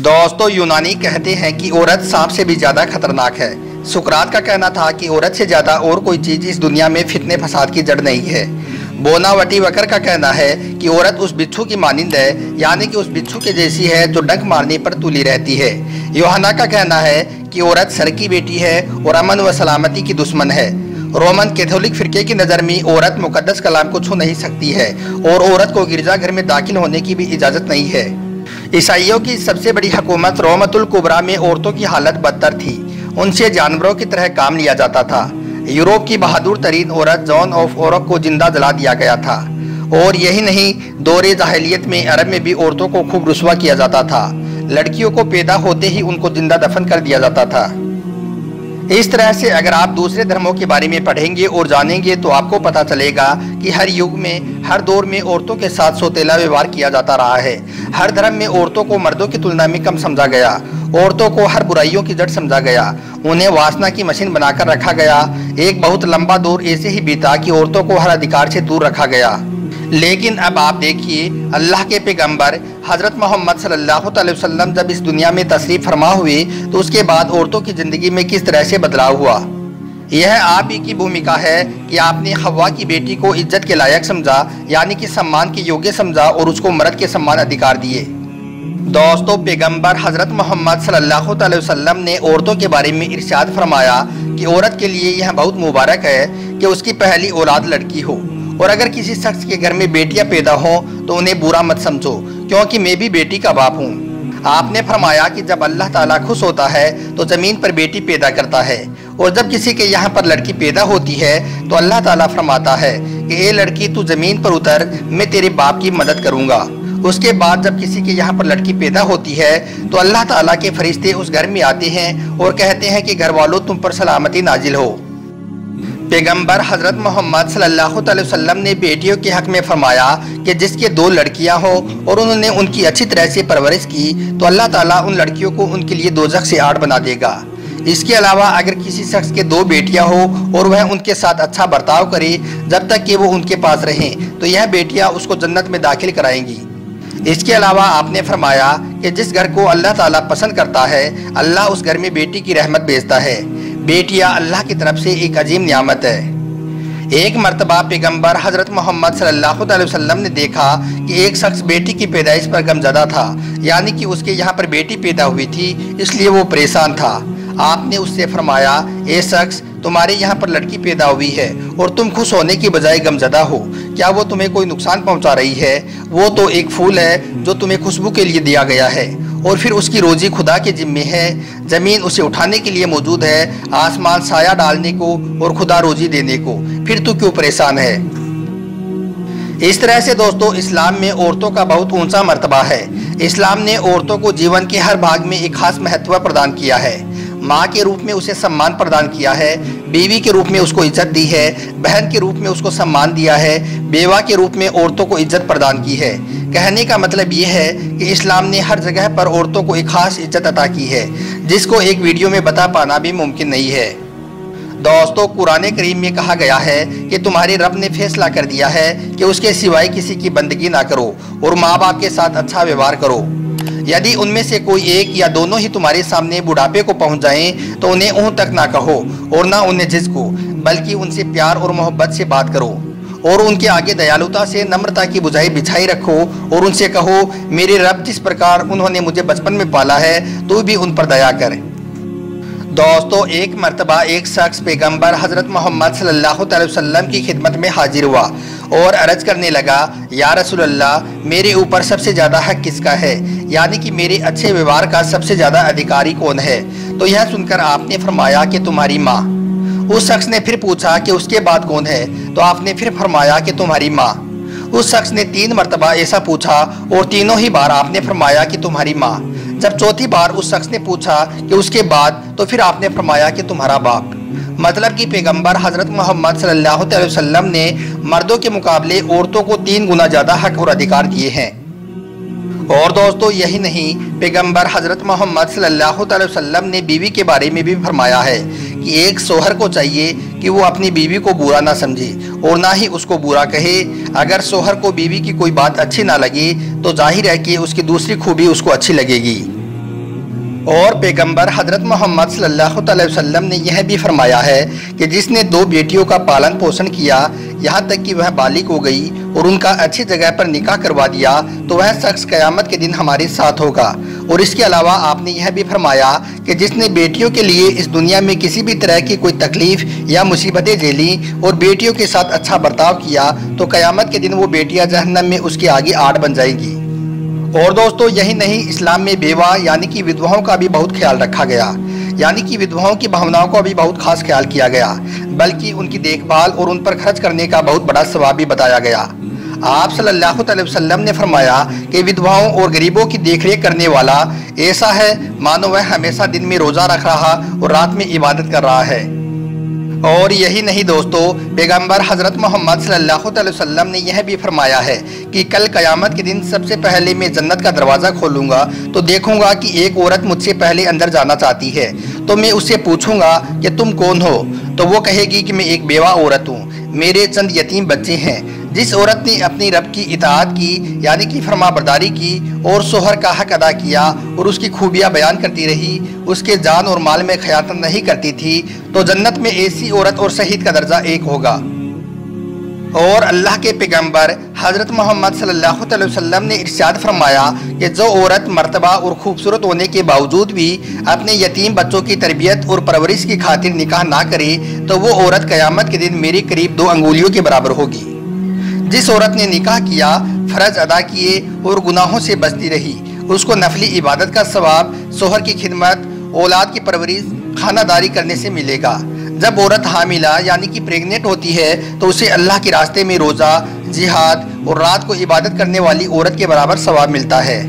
दोस्तों, यूनानी कहते हैं कि औरत सांप से भी ज़्यादा खतरनाक है। सुकरात का कहना था कि औरत से ज़्यादा और कोई चीज़ इस दुनिया में फितने फसाद की जड़ नहीं है। बोनावटी वकर का कहना है कि औरत उस बिच्छू की मानिंद है, यानी कि उस बिच्छू के जैसी है जो डंक मारने पर तुली रहती है। यूहन्ना का कहना है कि औरत सर की बेटी है और अमन व सलामती की दुश्मन है। रोमन कैथोलिक फिरके की नज़र में औरत मुकद्दस कलाम को छू नहीं सकती है और औरत को गिरजाघर में दाखिल होने की भी इजाज़त नहीं है। ईसाइयों की सबसे बड़ी हुकूमत रोमतुल कुबरा में औरतों की हालत बदतर थी। उनसे जानवरों की तरह काम लिया जाता था। यूरोप की बहादुर तरीन औरत जॉन ऑफ आर्क को जिंदा जला दिया गया था। और यही नहीं, दौरे जाहिलियत में अरब में भी औरतों को खूब रुस्वा किया जाता था। लड़कियों को पैदा होते ही उनको जिंदा दफन कर दिया जाता था। इस तरह से अगर आप दूसरे धर्मों के बारे में पढ़ेंगे और जानेंगे तो आपको पता चलेगा कि हर युग में, हर दौर में औरतों के साथ सौतेला व्यवहार किया जाता रहा है। हर धर्म में औरतों को मर्दों की तुलना में कम समझा गया। औरतों को हर बुराइयों की जड़ समझा गया। उन्हें वासना की मशीन बनाकर रखा गया। एक बहुत लंबा दौर ऐसे ही बीता कि औरतों को हर अधिकार से दूर रखा गया। लेकिन अब आप देखिए, अल्लाह के पैगंबर हज़रत मोहम्मद सल्लल्लाहु अलैहि वसल्लम जब इस दुनिया में तशरीफ़ फरमा हुए तो उसके बाद औरतों की ज़िंदगी में किस तरह से बदलाव हुआ। यह आप ही की भूमिका है कि आपने हव्वा की बेटी को इज्जत के लायक समझा, यानी कि सम्मान के योग्य समझा और उसको मर्द के समान अधिकार दिए। दोस्तों, पैगंबर हज़रत मोहम्मद सल्लल्लाहु अलैहि वसल्लम ने औरतों के बारे में इरशाद फरमाया कि औरत के लिए यह बहुत मुबारक है कि उसकी पहली औलाद लड़की हो। और अगर किसी शख्स के घर में बेटियां पैदा हों तो उन्हें बुरा मत समझो, क्योंकि मैं भी बेटी का बाप हूँ। आपने फरमाया कि जब अल्लाह ताला खुश होता है तो ज़मीन पर बेटी पैदा करता है, और जब किसी के यहाँ पर लड़की पैदा होती है तो अल्लाह ताला फरमाता है कि ए लड़की, तू ज़मीन पर उतर, मैं तेरे बाप की मदद करूँगा। उसके बाद जब किसी के यहाँ पर लड़की पैदा होती है तो अल्लाह ताला के फरिश्ते उस घर में आते हैं और कहते हैं कि घर वालों, तुम पर सलामती नाजिल हो। पैगंबर हज़रत मोहम्मद सल्लल्लाहु अलैहि वसल्लम ने बेटियों के हक़ में फरमाया कि जिसके 2 लड़कियां हों और उन्होंने उनकी अच्छी तरह से परवरिश की तो अल्लाह ताला उन लड़कियों को उनके लिए दोज़ख से आड़ बना देगा। इसके अलावा अगर किसी शख्स के 2 बेटियां हो और वह उनके साथ अच्छा बर्ताव करे जब तक कि वो उनके पास रहें तो यह बेटियां उसको जन्नत में दाखिल कराएंगी। इसके अलावा आपने फरमाया कि जिस घर को अल्लाह ताला पसंद करता है, अल्लाह उस घर में बेटी की रहमत भेजता है। बेटियां अल्लाह की तरफ से एक अजीम नियामत है। एक मर्तबा पैगंबर हज़रत मोहम्मद सल्लल्लाहु अलैहि वसल्लम ने देखा कि एक शख्स बेटी की पैदाइश पर गमज़दा था, यानी कि उसके यहाँ पर बेटी पैदा हुई थी, इसलिए वो परेशान था। आपने उससे फरमाया, ए शख्स, तुम्हारे यहाँ पर लड़की पैदा हुई है और तुम खुश होने की बजाय गमज़दा हो, क्या वो तुम्हें कोई नुकसान पहुँचा रही है? वो तो एक फूल है जो तुम्हें खुशबू के लिए दिया गया है, और फिर उसकी रोज़ी खुदा के जिम्मे है। ज़मीन उसे उठाने के लिए मौजूद है, आसमान साया डालने को और खुदा रोज़ी देने को, फिर तू क्यों परेशान है? इस तरह से दोस्तों, इस्लाम में औरतों का बहुत ऊंचा मर्तबा है। इस्लाम ने औरतों को जीवन के हर भाग में एक खास महत्व प्रदान किया है। माँ के रूप में उसे सम्मान प्रदान किया है, बीवी के रूप में उसको इज्जत दी है, बहन के रूप में उसको सम्मान दिया है, बेवा के रूप में औरतों को इज्जत प्रदान की है। कहने का मतलब ये है कि इस्लाम ने हर जगह पर औरतों को एक खास इज्जत अता की है, जिसको एक वीडियो में बता पाना भी मुमकिन नहीं है। दोस्तों, कुरान करीम में कहा गया है कि तुम्हारे रब ने फैसला कर दिया है कि उसके सिवाय किसी की बंदगी ना करो और माँ बाप के साथ अच्छा व्यवहार करो। यदि उनमें से कोई एक या दोनों ही तुम्हारे सामने बुढ़ापे को पहुंच जाएं तो उन्हें ऊँ तक ना कहो और ना उन्हें झिझको, बल्कि उनसे प्यार और मोहब्बत से बात करो और उनके आगे दयालुता से नम्रता की बुझाई बिछाई रखो और उनसे कहो, मेरे रब, जिस प्रकार उन्होंने मुझे बचपन में पाला है, तू भी उन पर दया कर। दोस्तों, एक मर्तबा एक शख्स पैगंबर हज़रत मोहम्मद सल्लल्लाहु अलैहि वसल्लम की खिदमत में हाजिर हुआ और अर्ज करने लगा, या रसूलल्लाह, मेरे ऊपर सबसे ज़्यादा हक किसका है, यानी कि मेरे अच्छे व्यवहार का सबसे ज़्यादा अधिकारी कौन है? तो यह सुनकर आपने फरमाया कि तुम्हारी माँ। उस शख्स ने फिर पूछा कि उसके बाद कौन है? तो आपने फिर फरमाया कि तुम्हारी माँ। उस शख्स ने 3 मर्तबा ऐसा पूछा और तीनों ही बार आपने फरमाया कि तुम्हारी माँ। जब चौथी बार उस शख्स ने पूछा कि उसके बाद, तो फिर आपने फरमाया कि तुम्हारा बाप। मतलब कि पैगंबर हज़रत मोहम्मद सल्लल्लाहु अलैहि वसल्लम ने मर्दों के मुकाबले औरतों को 3 गुना ज़्यादा हक और अधिकार दिए हैं। और दोस्तों, यही नहीं, पैगंबर हज़रत मोहम्मद सल्लल्लाहु अलैहि वसल्लम ने बीवी के बारे में भी फरमाया है कि एक शोहर को चाहिए कि वो अपनी बीवी को बुरा ना समझे और ना ही उसको बुरा कहे। अगर शोहर को बीवी की कोई बात अच्छी ना लगे तो जाहिर है कि उसकी दूसरी खूबी उसको अच्छी लगेगी। और पैगंबर हज़रत मोहम्मद सल्लल्लाहु अलैहि वसल्लम ने यह भी फरमाया है कि जिसने 2 बेटियों का पालन पोषण किया यहाँ तक कि वह बालिग हो गई और उनका अच्छी जगह पर निकाह करवा दिया तो वह शख्स क़यामत के दिन हमारे साथ होगा। और इसके अलावा आपने यह भी फरमाया कि जिसने बेटियों के लिए इस दुनिया में किसी भी तरह की कोई तकलीफ़ या मुसीबतें झेली और बेटियों के साथ अच्छा बर्ताव किया तो क़यामत के दिन वो बेटियाँ जहन्नम में उसके आगे आड़ बन जाएंगी। और दोस्तों यही नहीं, इस्लाम में बेवा यानी कि विधवाओं का भी बहुत ख्याल रखा गया, यानी कि विधवाओं की भावनाओं का भी बहुत खास ख्याल किया गया, बल्कि उनकी देखभाल और उन पर खर्च करने का बहुत बड़ा सवाब भी बताया गया। आप सल्लल्लाहु अलैहि वसल्लम ने फरमाया कि विधवाओं और गरीबों की देखरेख करने वाला ऐसा है मानो वह हमेशा दिन में रोज़ा रख रहा और रात में इबादत कर रहा है। और यही नहीं दोस्तों, पैगंबर हज़रत मोहम्मद सल्लल्लाहु अलैहि वसल्लम ने यह भी फरमाया है कि कल क़यामत के दिन सबसे पहले मैं जन्नत का दरवाज़ा खोलूँगा तो देखूँगा कि एक औरत मुझसे पहले अंदर जाना चाहती है, तो मैं उससे पूछूँगा कि तुम कौन हो, तो वो कहेगी कि मैं एक बेवा औरत हूँ, मेरे चंद यतीम बच्चे हैं। जिस औरत ने अपनी रब की इताअत की यानी कि फरमाबरदारी की और शोहर का हक अदा किया और उसकी खूबियाँ बयान करती रही, उसके जान और माल में खयानत नहीं करती थी, तो जन्नत में ऐसी औरत और शहीद का दर्जा एक होगा। और अल्लाह के पैगंबर हज़रत मोहम्मद सल्लल्लाहु अलैहि वसल्लम ने इरशाद फरमाया कि जो औरत मर्तबा और खूबसूरत होने के बावजूद भी अपने यतीम बच्चों की तरबियत और परवरिश की खातिर निकाह ना करे तो वो औरत क़यामत के दिन मेरे करीब 2 अंगुलियों के बराबर होगी। जिस औरत ने निकाह किया, फ़र्ज अदा किए और गुनाहों से बचती रही, उसको नफली इबादत का सवाब, शोहर की खिदमत, औलाद की परवरिश, खानादारी करने से मिलेगा। जब औरत हामिला यानी कि प्रेग्नेंट होती है तो उसे अल्लाह के रास्ते में रोज़ा, जिहाद और रात को इबादत करने वाली औरत के बराबर सवाब मिलता है।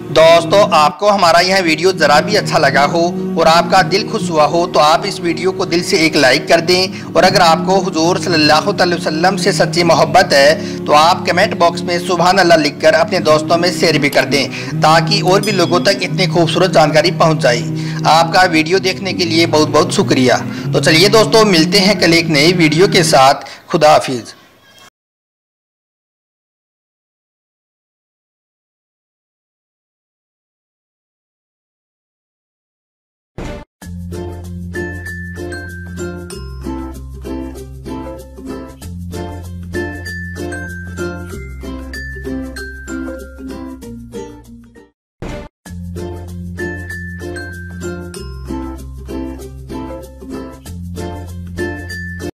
दोस्तों आपको हमारा यह वीडियो ज़रा भी अच्छा लगा हो और आपका दिल खुश हुआ हो तो आप इस वीडियो को दिल से एक लाइक कर दें। और अगर आपको हुजूर सल्लल्लाहु अलैहि वसल्लम से सच्ची मोहब्बत है तो आप कमेंट बॉक्स में सुभान अल्लाह लिखकर अपने दोस्तों में शेयर भी कर दें ताकि और भी लोगों तक इतनी खूबसूरत जानकारी पहुँच जाए। आपका वीडियो देखने के लिए बहुत बहुत शुक्रिया। तो चलिए दोस्तों मिलते हैं कल एक नई वीडियो के साथ। खुदा हाफिज़।